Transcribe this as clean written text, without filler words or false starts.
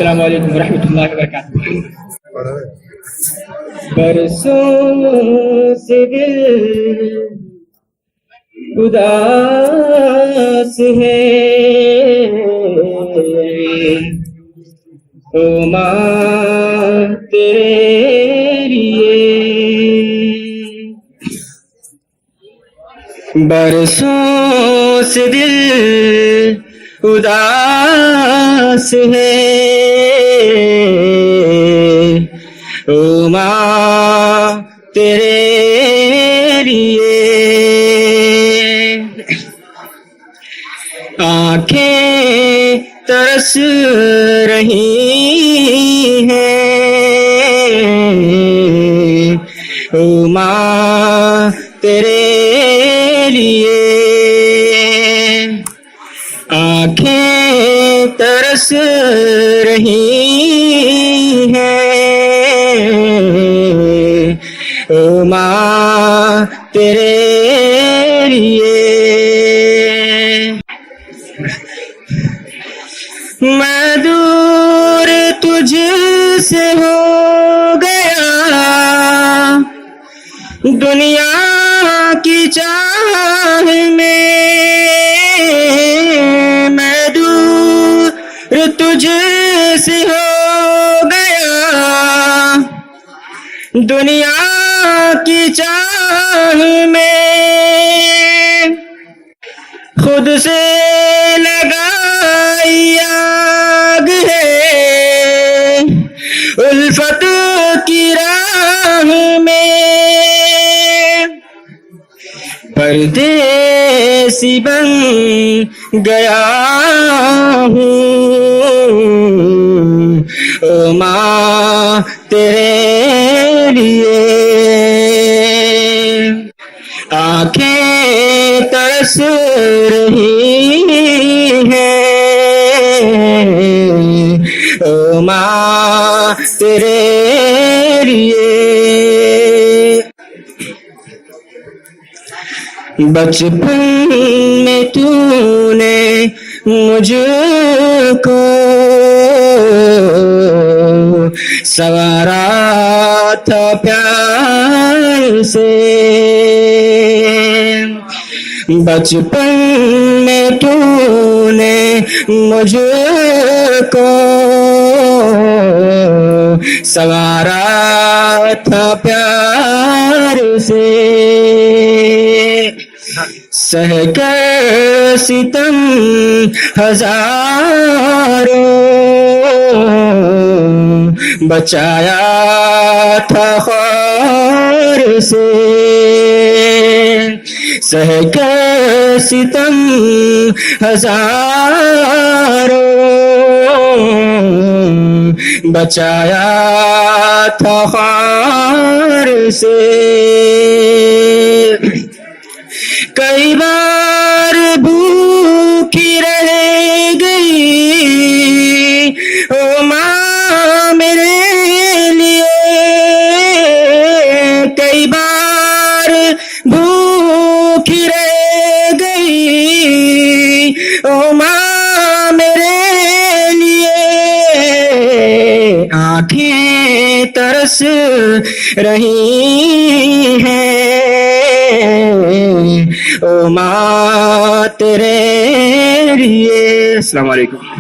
अस्सलाम वालेकुम रहमतुल्लाहि व बरकातहू। बरसों से दिल उदास है, ओ माँ तेरे लिए। बरसों से दिल उदास है, ओ माँ तेरे लिए। आंखें तरस रही हैं, ओ माँ तेरे लिए। आंखें तरस रही हैं, ओ माँ तेरे लिए। मैं दूर तुझसे हो गया, दुनिया की चाह में। मैं दूर तुझसे हो गया, दुनिया की चाह में। खुद से लगाई आग है उल्फत की राह में। परदेसी बन गया हूँ, ओ माँ तेरे लिए। आंखें तरस रही हैं, ओ माँ तेरे लिए। बचपन में तूने मुझको संवारा था प्यार से। बचपन में तूने मुझको संवारा था प्यार से। सहकर सितम हजारों बचाया था खौर से। सहकर सितम हजारों बचाया था खौर से। कई बार भूखी रह गई, ओ माँ मेरे लिए। कई बार भूखी रह गई, ओ माँ मेरे लिए। आंखें तरस रही हैं, ओ माँ तेरे लिए। अस्सलाम वालेकुम।